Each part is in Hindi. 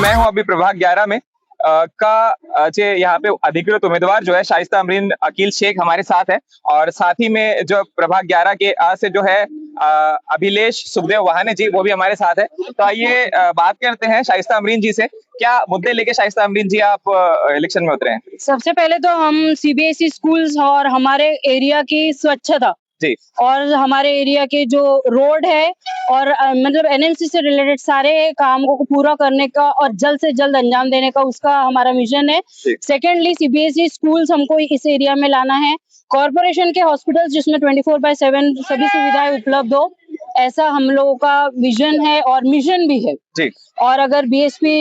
मैं हूं अभी प्रभाग 11 में यहाँ पे अधिकृत उम्मीदवार जो है शाइस्ता अमरीन अकील शेख हमारे साथ है, और साथ ही में जो प्रभाग 11 के से जो है अभिलेष सुखदेव वहाने जी, वो भी हमारे साथ है। तो आइए बात करते हैं शाइस्ता अमरीन जी से। क्या मुद्दे लेके शाइस्ता अमरीन जी आप इलेक्शन में उतरे हैं? सबसे पहले तो हम सीबीएसई स्कूल्स और हमारे एरिया की स्वच्छता जी। और हमारे एरिया के जो रोड है और मतलब एनएमसी से रिलेटेड सारे कामों को पूरा करने का और जल्द से जल्द अंजाम देने का उसका हमारा मिशन है। सेकेंडली सीबीएसई स्कूल्स हमको इस एरिया में लाना है। कॉर्पोरेशन के हॉस्पिटल्स जिसमें 24/7 सभी सुविधाएं उपलब्ध हो, ऐसा हम लोगों का विजन है और मिशन भी है जी। और अगर बीएसपी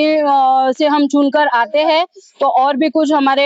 से हम चुनकर आते हैं तो और भी कुछ हमारे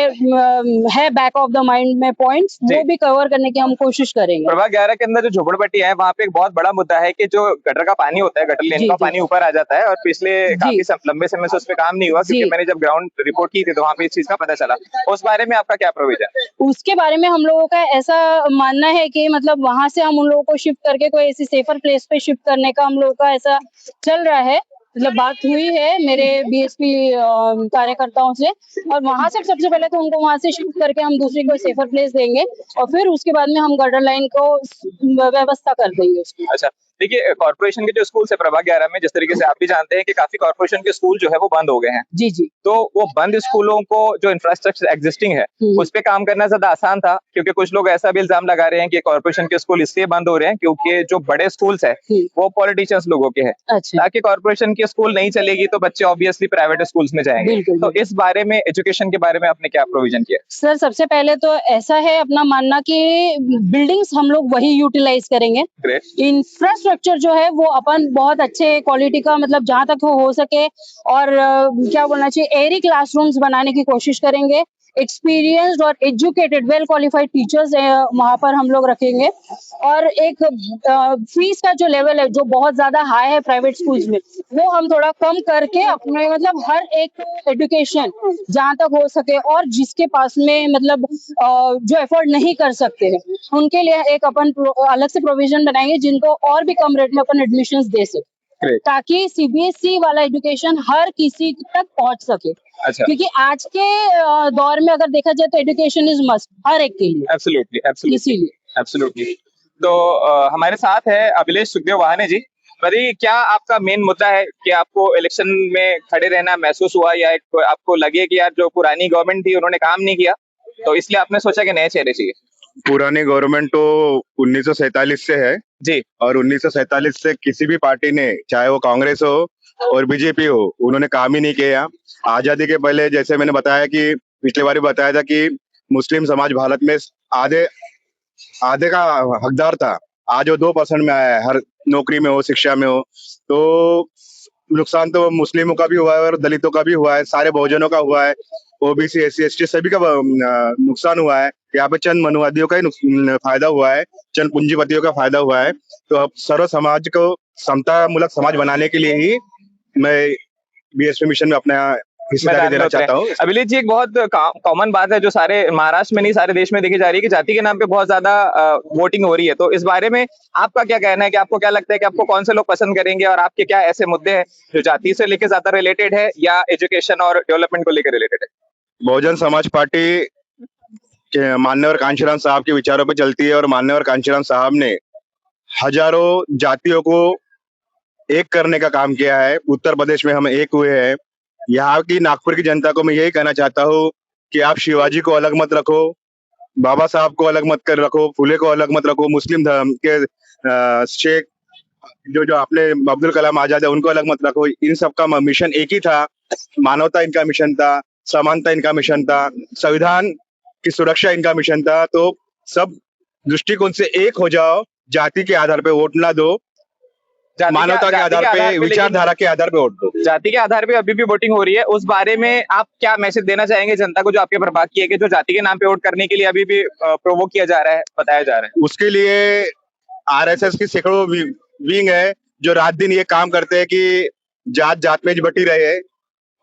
है बैक ऑफ द माइंड में पॉइंट्स, वो भी कवर करने की हम कोशिश करेंगे। प्रभाग 11 के अंदर जो झोपड़पट्टी है, वहाँ पे एक बहुत बड़ा मुद्दा है कि जो गटर का पानी होता है, गटर लेन का पानी ऊपर आ जाता है, और पिछले काफी लंबे समय से उस पर काम नहीं हुआ, क्योंकि मैंने जब ग्राउंड रिपोर्ट की थी तो वहाँ पे इस चीज का पता चला। उस बारे में आपका क्या प्रोविजन? उसके बारे में हम लोगों का ऐसा मानना है कि मतलब वहां से हम उन लोगों को शिफ्ट करके कोई ऐसी सेफर प्लेस पे शिफ्ट करने का हम लोगों का ऐसा चल रहा है, मतलब बात हुई है मेरे बीएसपी कार्यकर्ताओं से, और वहां से सबसे पहले तो उनको वहां से शिफ्ट करके हम दूसरी कोई सेफर प्लेस देंगे और फिर उसके बाद में हम गटर लाइन को व्यवस्था कर देंगे उसकी। अच्छा, देखिए कॉर्पोरेशन के जो स्कूल है प्रभाग 11 में, जिस तरीके से आप भी जानते हैं कि काफी कॉर्पोरेशन के स्कूल जो है वो बंद हो गए हैं। जी जी। तो वो बंद स्कूलों को जो इंफ्रास्ट्रक्चर एग्जिस्टिंग है उस पे काम करना ज्यादा आसान था, क्योंकि कुछ लोग ऐसा भी इल्जाम लगा रहे हैं कि कॉर्पोरेशन के स्कूल इसलिए बंद हो रहे हैं क्योंकि जो बड़े स्कूल्स है वो पॉलिटिशियंस लोगों के हैं। अच्छा। ताकि कॉर्पोरेशन के स्कूल नहीं चलेगी तो बच्चे ऑब्वियसली प्राइवेट स्कूल्स में जाएंगे। तो इस बारे में, एजुकेशन के बारे में आपने क्या प्रोविजन किया? सर सबसे पहले तो ऐसा है अपना मानना कि बिल्डिंग्स हम लोग वही यूटिलाइज करेंगे। इंफ्रास्ट्रक्चर जो है वो अपन बहुत अच्छे क्वालिटी का, मतलब जहां तक हो सके, और क्या बोलना चाहिए, एयरी क्लासरूम्स बनाने की कोशिश करेंगे। एक्सपीरियंस्ड और एजुकेटेड वेल क्वालिफाइड टीचर्स वहां पर हम लोग रखेंगे, और एक फीस का जो लेवल है जो बहुत ज्यादा हाई है प्राइवेट स्कूल्स में, वो हम थोड़ा कम करके अपने मतलब हर एक एजुकेशन जहां तक हो सके, और जिसके पास में मतलब जो एफोर्ड नहीं कर सकते हैं उनके लिए एक अपन अलग से प्रोविजन बनाएंगे जिनको और भी कम रेट में अपन एडमिशंस दे सके, ताकि सीबीएसई वाला एजुकेशन हर किसी तक पहुंच सके। अच्छा। क्योंकि आज के दौर में अगर देखा जाए तो एजुकेशन इज मस्ट हर एक के लिए। एब्सोल्युटली, एब्सोल्युटली, इसीलिए एब्सोल्युटली। तो हमारे साथ है अभिलेष सुखदेव वहाने जी। बताइए, क्या आपका मेन मुद्दा है कि आपको इलेक्शन में खड़े रहना महसूस हुआ, या आपको लगे कि यार जो पुरानी गवर्नमेंट थी उन्होंने काम नहीं किया, तो इसलिए आपने सोचा कि नए चेहरे चाहिए? पुरानी गवर्नमेंट तो 1947 से है जी। और 1947 से किसी भी पार्टी ने, चाहे वो कांग्रेस हो और बीजेपी हो, उन्होंने काम ही नहीं किया। आजादी के पहले, जैसे मैंने बताया कि पिछली बार भी बताया था कि मुस्लिम समाज भारत में आधे का हकदार था, आज वो 2% में आया है, हर नौकरी में हो, शिक्षा में हो। तो नुकसान तो मुस्लिमों का भी हुआ है और दलितों का भी हुआ है, सारे बहुजनों का हुआ है, ओबीसी, एससी, एसटी सभी का नुकसान हुआ है। यहाँ पे चंद मनुवादियों का ही फायदा हुआ है, चंद पूंजीपतियों का फायदा हुआ है। तो अब सर्व समाज को समता मूलक समाज बनाने के लिए ही मैं बीएसपी मिशन में अपना हिस्सेदारी देना चाहता हूँ। अभिलेष जी, एक बहुत कॉमन बात है जो सारे महाराष्ट्र में नहीं सारे देश में देखी जा रही है कि जाति के नाम पे बहुत ज्यादा वोटिंग हो रही है। तो इस बारे में आपका क्या कहना है कि आपको क्या लगता है कि आपको कौन से लोग पसंद करेंगे, और आपके क्या ऐसे मुद्दे हैं जो जाति से लेकर ज्यादा रिलेटेड है या एजुकेशन और डेवलपमेंट को लेकर रिलेटेड है? बहुजन समाज पार्टी के मान्यवर कांशीराम साहब के विचारों पर चलती है, और मान्यवर कांशीराम साहब ने हजारों जातियों को एक करने का काम किया है। उत्तर प्रदेश में हम एक हुए हैं। यहाँ की नागपुर की जनता को मैं यही कहना चाहता हूँ कि आप शिवाजी को अलग मत रखो, बाबा साहब को अलग मत कर रखो, फुले को अलग मत रखो, मुस्लिम धर्म के शेख जो आपने अब्दुल कलाम आजाद है उनको अलग मत रखो। इन सबका मिशन एक ही था, मानवता इनका मिशन था, समानता इनका मिशन था, संविधान की सुरक्षा इनका मिशन था। तो सब दृष्टिकोण से एक हो जाओ, जाति के आधार पे वोट ना दो, मानवता के आधार पे, विचारधारा के आधार पे वोट दो। जाति के आधार पे अभी भी वोटिंग हो रही है, उस बारे में आप क्या मैसेज देना चाहेंगे जनता को जो आपके पर बात की है कि जो जाति के नाम पे वोट करने के लिए अभी भी प्रोवोक किया जा रहा है, बताया जा रहा है? उसके लिए आरएसएस की सैकड़ों विंग है जो रात दिन ये काम करते हैं कि जात जात में बटी रहे,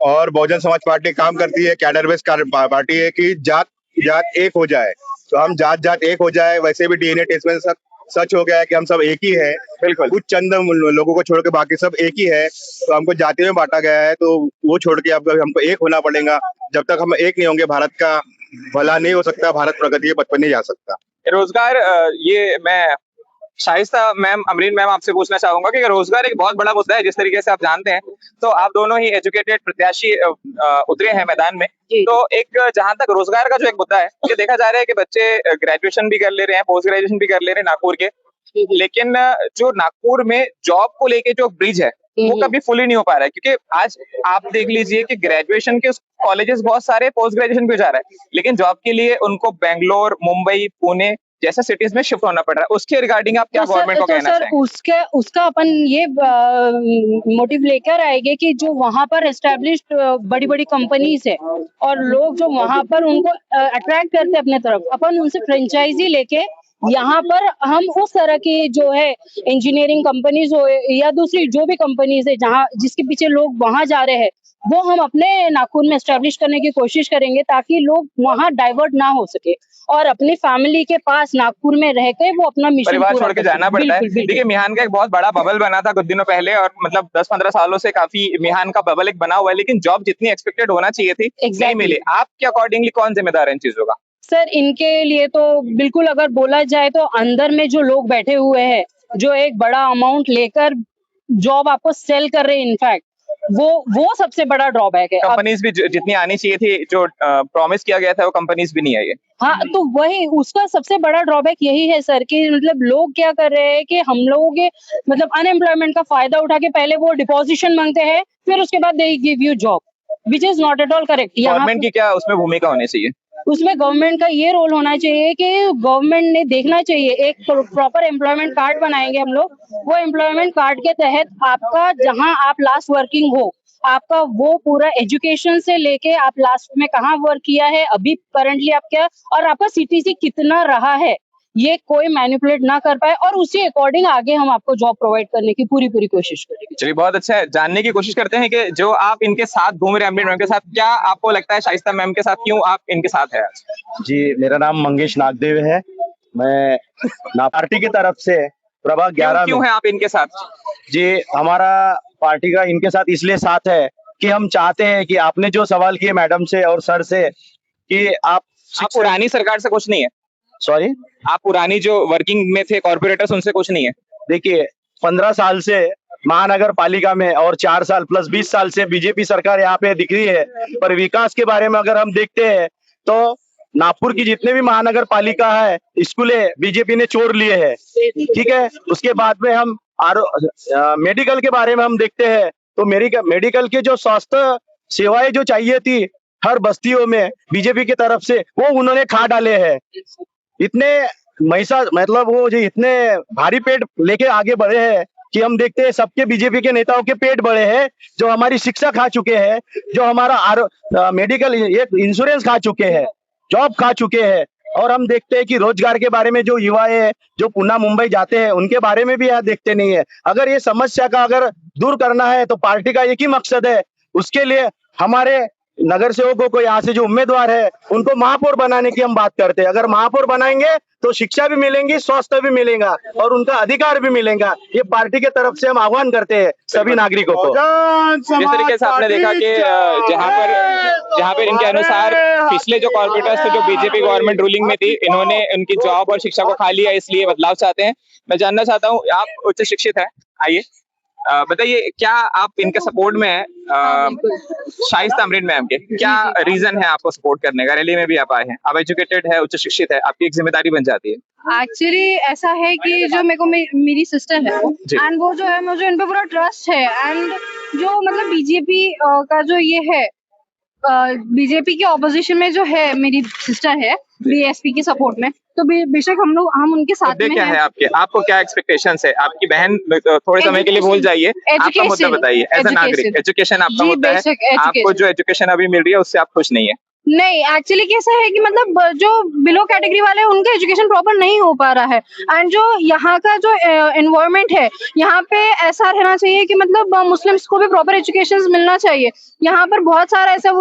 और बहुजन समाज पार्टी काम करती है, कैडर बेस्ड पार्टी है कि जात जात एक हो जाए। तो हम जात जात एक हो जाए। वैसे भी डीएनए टेस्ट में सच हो गया है कि हम सब एक ही है। बिल्कुल। कुछ चंद लोगों को छोड़ के बाकी सब एक ही है, तो हमको जाति में बांटा गया है, तो वो छोड़ के अब हमको एक होना पड़ेगा। जब तक हम एक नहीं होंगे, भारत का भला नहीं हो सकता, भारत प्रगति के पथ पर नहीं जा सकता। रोजगार, ये मैं शाइस्ता मैम, अमरीन मैम, आपसे पूछना चाहूंगा कि रोजगार एक बहुत बड़ा मुद्दा है, जिस तरीके से आप जानते हैं। तो आप दोनों ही एजुकेटेड प्रत्याशी उतरे हैं मैदान में। तो एक जहां तक रोजगार का जो एक मुद्दा है, ये देखा जा रहा है कि बच्चे ग्रेजुएशन भी कर ले रहे हैं, पोस्ट ग्रेजुएशन भी कर ले रहे हैं नागपुर के, लेकिन जो नागपुर में जॉब को लेके जो ब्रिज है वो कभी फुली नहीं हो पा रहा है। क्योंकि आज आप देख लीजिए कि ग्रेजुएशन के कॉलेजेस बहुत सारे पोस्ट ग्रेजुएशन पे जा रहा है, लेकिन जॉब के लिए उनको बेंगलोर, मुंबई, पुणे जैसे सिटीज में शिफ्ट होना पड़ रहा है। उसके रिगार्डिंग आप क्या गवर्नमेंट को कहना चाहेंगे? उसका अपन ये मोटिव लेकर आएंगे कि जो वहां पर एस्टेब्लिश्ड बड़ी बड़ी कंपनीज है और लोग जो वहां पर उनको अट्रैक्ट करते हैं अपने तरफ, अपन उनसे फ्रेंचाइजी लेके यहाँ पर हम उस तरह की जो है इंजीनियरिंग कंपनीज हो या दूसरी जो भी कंपनीज है जहाँ जिसके पीछे लोग वहां जा रहे हैं, वो हम अपने नागपुर में एस्टेब्लिश करने की कोशिश करेंगे, ताकि लोग वहां डाइवर्ट ना हो सके और अपनी फैमिली के पास नागपुर में रह के वो अपना मिशन परिवार छोड़ के जाना पड़ता है। देखिए, मिहान का एक बहुत बड़ा बबल बना था कुछ दिनों पहले, और मतलब 10-15 सालों से काफी मिहान का बबल एक बना हुआ है, लेकिन जॉब जितनी एक्सपेक्टेड होना चाहिए थी नहीं मिली। आपके अकॉर्डिंगली कौन जिम्मेदार है इन चीजों का? सर, इनके लिए तो बिल्कुल अगर बोला जाए तो अंदर में जो लोग बैठे हुए हैं, जो एक बड़ा अमाउंट लेकर जॉब आपको सेल कर रहे हैं, इनफैक्ट वो सबसे बड़ा ड्रॉबैक है। कंपनीज भी जितनी आनी चाहिए थी, जो प्रॉमिस किया गया था, वो कंपनीज भी नहीं आई है। हाँ, तो वही उसका सबसे बड़ा ड्रॉबैक यही है सर, कि मतलब लोग क्या कर रहे हैं कि हम लोगों के मतलब अनएम्प्लॉयमेंट का फायदा उठा के पहले वो डिपोजिशन मांगते हैं, फिर उसके बाद they give you job, which is not at all correct. Government की क्या उसमें भूमिका होनी चाहिए? उसमें गवर्नमेंट का ये रोल होना चाहिए कि गवर्नमेंट ने देखना चाहिए, एक प्रॉपर एम्प्लॉयमेंट कार्ड बनाएंगे हम लोग। वो एम्प्लॉयमेंट कार्ड के तहत आपका जहां आप लास्ट वर्किंग हो, आपका वो पूरा एजुकेशन से लेके आप लास्ट में कहाँ वर्क किया है, अभी करंटली आप क्या, और आपका सीटीसी कितना रहा है, ये कोई मैनिपुलेट ना कर पाए, और उसी अकॉर्डिंग आगे हम आपको जॉब प्रोवाइड करने की पूरी कोशिश करेंगे। चलिए, बहुत अच्छा है। जानने की कोशिश करते हैं कि जो आप इनके साथ घूम रहे हैं, अमरीन मैम के साथ, क्या आपको लगता है शाइस्ता मैम के साथ, क्यों आप इनके साथ है आज? जी, मेरा नाम मंगेश नागदेव है। मैं पार्टी की तरफ से प्रभाग 11 क्यों में। है आप इनके साथ? जी, हमारा पार्टी का इनके साथ इसलिए साथ है कि हम चाहते हैं कि आपने जो सवाल किए मैडम से और सर से, कि आप पुरानी सरकार से कुछ नहीं है? सॉरी, आप पुरानी जो वर्किंग में थे कॉर्पोरेटर्स, उनसे कुछ नहीं है? देखिए, 15 साल से महानगर पालिका में और 4 साल प्लस 20 साल से बीजेपी सरकार यहाँ पे दिख रही है, पर विकास के बारे में अगर हम देखते हैं तो नागपुर की जितने भी महानगर पालिका है, स्कूलें बीजेपी ने चोर लिए हैं, ठीक है। उसके बाद में हम मेडिकल के बारे में हम देखते हैं तो मेडिकल के जो स्वास्थ्य सेवाएं जो चाहिए थी हर बस्तियों में बीजेपी की तरफ से, वो उन्होंने खा डाले हैं। इतने मतलब वो जो इतने भारी पेट लेके आगे बढ़े हैं कि हम देखते हैं सबके बीजेपी के नेताओं के पेट बड़े हैं, जो हमारी शिक्षा खा चुके हैं, जो हमारा मेडिकल इंश्योरेंस खा चुके हैं, जॉब खा चुके हैं। और हम देखते हैं कि रोजगार के बारे में जो युवा है जो पुणे मुंबई जाते हैं, उनके बारे में भी यहाँ देखते नहीं है। अगर ये समस्या का अगर दूर करना है तो पार्टी का एक ही मकसद है, उसके लिए हमारे नगर सेवकों को यहाँ से जो उम्मीदवार है उनको महापौर बनाने की हम बात करते हैं। अगर महापौर बनाएंगे तो शिक्षा भी मिलेंगी, स्वास्थ्य भी मिलेगा और उनका अधिकार भी मिलेगा। ये पार्टी के तरफ से हम आह्वान करते हैं सभी नागरिकों को। जिस तरीके से आपने देखा कि जहाँ पर इनके अनुसार पिछले जो कॉर्पोरेटर्स थे, जो बीजेपी गवर्नमेंट रूलिंग में थी, इन्होंने उनकी जॉब और शिक्षा को खा लिया, इसलिए बदलाव चाहते हैं। मैं जानना चाहता हूँ, आप उच्च शिक्षित हैं, आइए बताइए, क्या आप इनके सपोर्ट में हैं? शाइस्ता अमरीन मैम के क्या रीजन है आपको सपोर्ट करने का? रैली में भी आप आए हैं, आप एजुकेटेड है, उच्च शिक्षित है, आपकी एक जिम्मेदारी बन जाती है। एक्चुअली ऐसा है कि जो मेरे को मेरी सिस्टर है एंड वो जो है, मुझे इन पे पूरा ट्रस्ट है। एंड जो मतलब बीजेपी का जो ये है, बीजेपी के ऑपोजिशन में जो है मेरी सिस्टर है बीएसपी के सपोर्ट में, तो बेशक हम उनके साथ में क्या है आपको क्या एक्सपेक्टेशंस है? आपकी बहन थोड़े समय के लिए भूल जाइए, आपका मुद्दा बताइए। एज ए नागरिक, एजुकेशन आपका मुद्दा है, आपको जो एजुकेशन अभी मिल रही है उससे आप खुश नहीं है? नहीं, एक्चुअली कैसा है कि मतलब जो बिलो कैटेगरी वाले हैं उनका एजुकेशन प्रॉपर नहीं हो पा रहा है। एंड जो यहाँ का जो एनवायरनमेंट है, यहाँ पे ऐसा रहना चाहिए कि मतलब मुस्लिम्स को भी प्रॉपर एजुकेशन मिलना चाहिए। यहाँ पर बहुत सारा ऐसा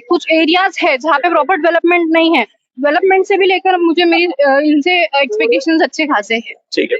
कुछ एरियाज है जहाँ पे प्रॉपर डेवलपमेंट नहीं है, डेवलपमेंट से भी लेकर मुझे मेरी इनसे एक्सपेक्टेशंस अच्छे खासे हैं। ठीक है।